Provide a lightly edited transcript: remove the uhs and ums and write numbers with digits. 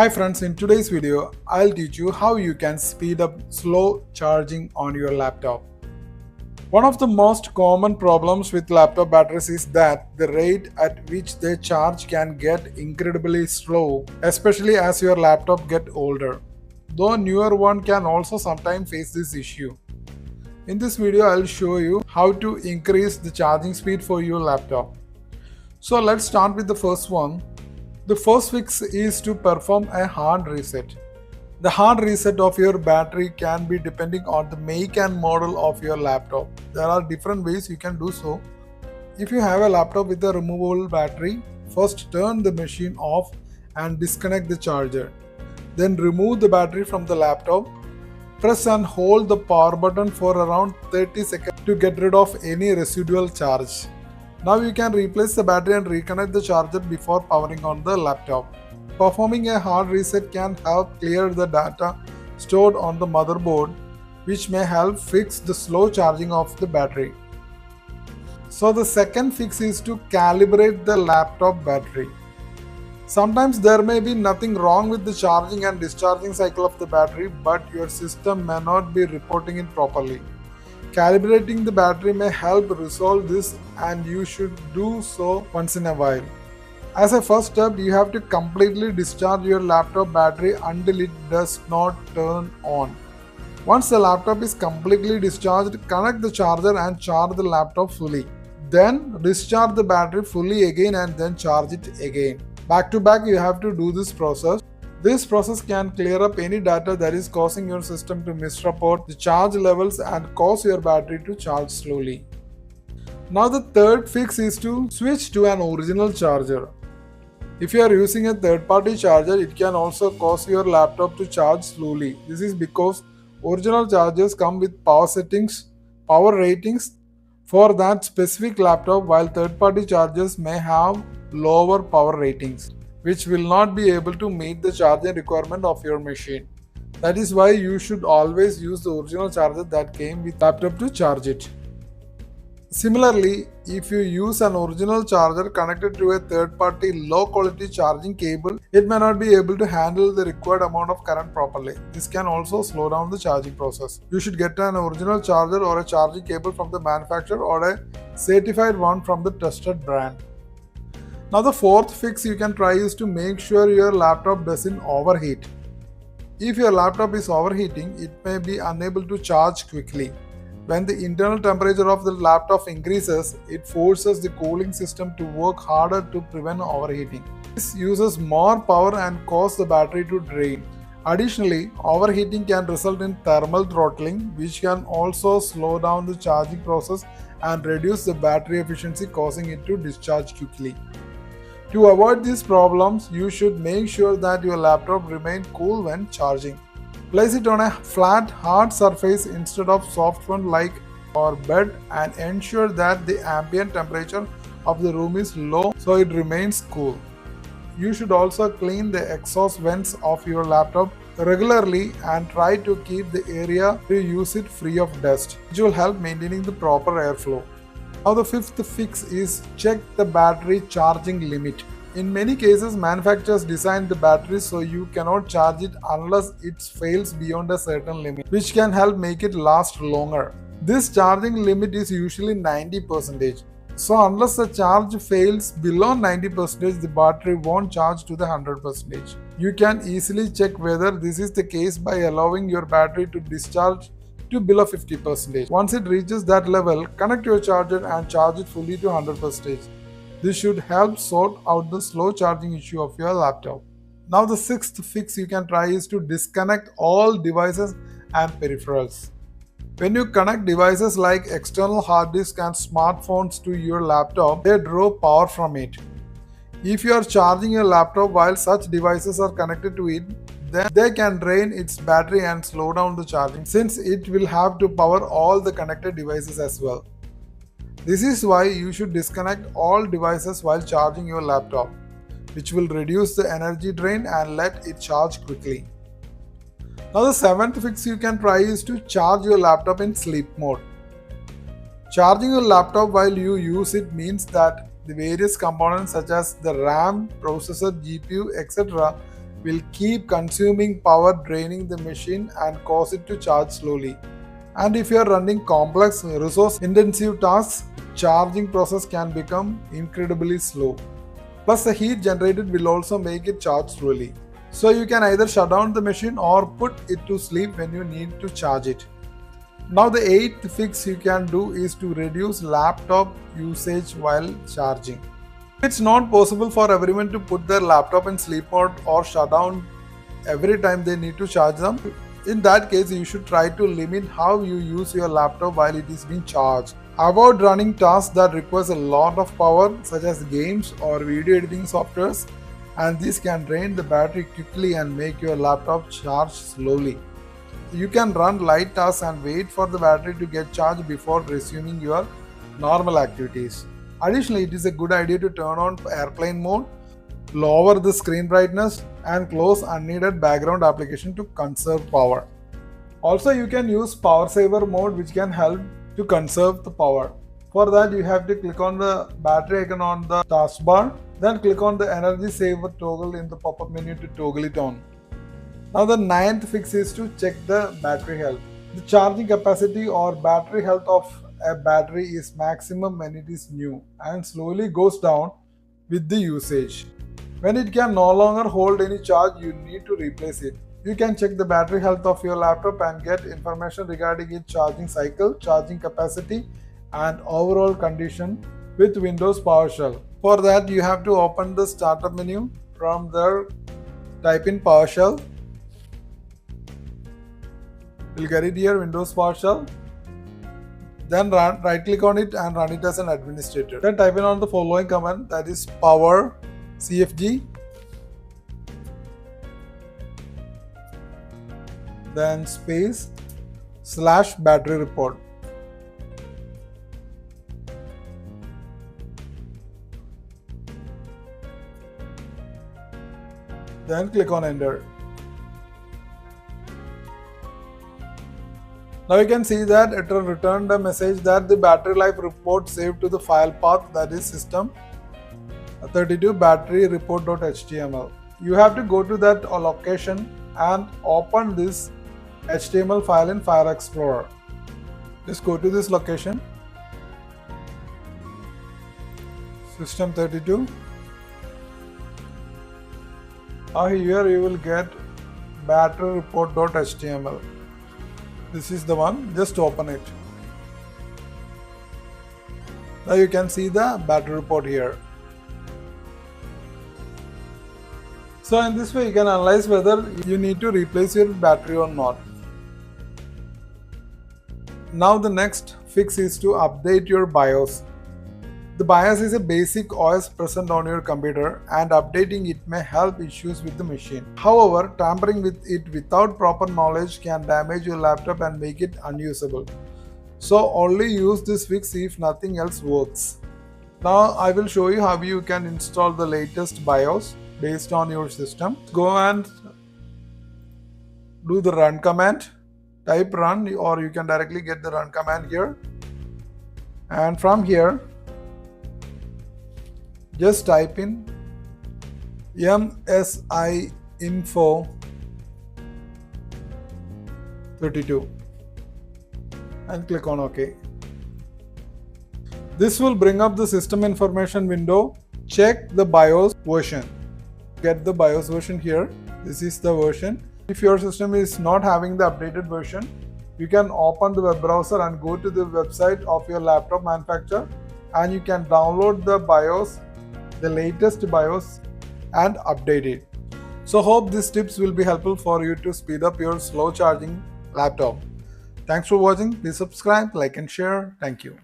Hi friends, in today's video, I'll teach you how you can speed up slow charging on your laptop. One of the most common problems with laptop batteries is that the rate at which they charge can get incredibly slow, especially as your laptop gets older. Though newer one can also sometimes face this issue. In this video, I'll show you how to increase the charging speed for your laptop. So let's start with the first one. The first fix is to perform a hard reset. The hard reset of your battery can be depending on the make and model of your laptop. There are different ways you can do so. If you have a laptop with a removable battery, first turn the machine off and disconnect the charger. Then remove the battery from the laptop. Press and hold the power button for around 30 seconds to get rid of any residual charge. Now you can replace the battery and reconnect the charger before powering on the laptop. Performing a hard reset can help clear the data stored on the motherboard, which may help fix the slow charging of the battery. So the second fix is to calibrate the laptop battery. Sometimes there may be nothing wrong with the charging and discharging cycle of the battery, but your system may not be reporting it properly. Calibrating the battery may help resolve this, and you should do so once in a while. As a first step, you have to completely discharge your laptop battery until it does not turn on. Once the laptop is completely discharged, connect the charger and charge the laptop fully. Then discharge the battery fully again and then charge it again. Back to back, you have to do this process. This process can clear up any data that is causing your system to misreport the charge levels and cause your battery to charge slowly. Now the third fix is to switch to an original charger. If you are using a third-party charger, it can also cause your laptop to charge slowly. This is because original chargers come with power ratings for that specific laptop, while third-party chargers may have lower power ratings, which will not be able to meet the charging requirement of your machine. That is why you should always use the original charger that came with laptop to charge it. Similarly, if you use an original charger connected to a third-party low-quality charging cable, it may not be able to handle the required amount of current properly. This can also slow down the charging process. You should get an original charger or a charging cable from the manufacturer or a certified one from the trusted brand. Now the fourth fix you can try is to make sure your laptop doesn't overheat. If your laptop is overheating, it may be unable to charge quickly. When the internal temperature of the laptop increases, it forces the cooling system to work harder to prevent overheating. This uses more power and causes the battery to drain. Additionally, overheating can result in thermal throttling, which can also slow down the charging process and reduce the battery efficiency, causing it to discharge quickly. To avoid these problems, you should make sure that your laptop remains cool when charging. Place it on a flat, hard surface instead of soft one like your bed, and ensure that the ambient temperature of the room is low so it remains cool. You should also clean the exhaust vents of your laptop regularly and try to keep the area you use it free of dust, which will help maintaining the proper airflow. Now the fifth fix is check the battery charging limit. In many cases, manufacturers design the battery so you cannot charge it unless it fails beyond a certain limit, which can help make it last longer. This charging limit is usually 90%. So unless the charge fails below 90%, the battery won't charge to the 100%. You can easily check whether this is the case by allowing your battery to discharge to below 50%. Once it reaches that level, connect your charger and charge it fully to 100%. This should help sort out the slow charging issue of your laptop. Now the sixth fix you can try is to disconnect all devices and peripherals. When you connect devices like external hard disk and smartphones to your laptop, they draw power from it. If you are charging your laptop while such devices are connected to it, then they can drain its battery and slow down the charging, since it will have to power all the connected devices as well. This is why you should disconnect all devices while charging your laptop, which will reduce the energy drain and let it charge quickly. Now the seventh fix you can try is to charge your laptop in sleep mode. Charging your laptop while you use it means that the various components such as the RAM, processor, GPU, etc. will keep consuming power, draining the machine and cause it to charge slowly. And if you are running complex resource intensive tasks, charging process can become incredibly slow. Plus the heat generated will also make it charge slowly. So you can either shut down the machine or put it to sleep when you need to charge it. Now the eighth fix you can do is to reduce laptop usage while charging. It's not possible for everyone to put their laptop in sleep mode or shut down every time they need to charge them. In that case, you should try to limit how you use your laptop while it is being charged. Avoid running tasks that requires a lot of power such as games or video editing softwares, and this can drain the battery quickly and make your laptop charge slowly. You can run light tasks and wait for the battery to get charged before resuming your normal activities. Additionally, it is a good idea to turn on airplane mode, lower the screen brightness, and close unneeded background application to conserve power. Also, you can use power saver mode, which can help to conserve the power. For that, you have to click on the battery icon on the taskbar, then click on the energy saver toggle in the pop-up menu to toggle it on. Now the ninth fix is to check the battery health. The charging capacity or battery health of a battery is maximum when it is new and slowly goes down with the usage. When it can no longer hold any charge, you need to replace it. You can check the battery health of your laptop and get information regarding its charging cycle, charging capacity, and overall condition with Windows PowerShell. For that, you have to open the startup menu. From there, type in PowerShell. You'll get it here, Windows PowerShell. Then right click on it and run it as an administrator. Then type in on the following command, that is power cfg, then space /battery report. Then click on enter. Now you can see that it will return a message that the battery life report saved to the file path, that is system32 battery report.html. You have to go to that location and open this HTML file in File Explorer. Just go to this location, system32. Now here you will get battery report.html. This is the one, just open it. Now you can see the battery report here. So in this way you can analyze whether you need to replace your battery or not. Now the next fix is to update your BIOS. The BIOS is a basic OS present on your computer, and updating it may help issues with the machine. However, tampering with it without proper knowledge can damage your laptop and make it unusable. So only use this fix if nothing else works. Now I will show you how you can install the latest BIOS based on your system. Go and do the run command. Type run, or you can directly get the run command here. And from here, just type in msi info 32 and click on OK. This will bring up the system information window. Check the BIOS version. Get the BIOS version here. This is the version. If your system is not having the updated version, you can open the web browser and go to the website of your laptop manufacturer, and you can download the BIOS, the latest BIOS, and update it. So hope these tips will be helpful for you to speed up your slow charging laptop. Thanks for watching. Please subscribe, like and share. Thank you.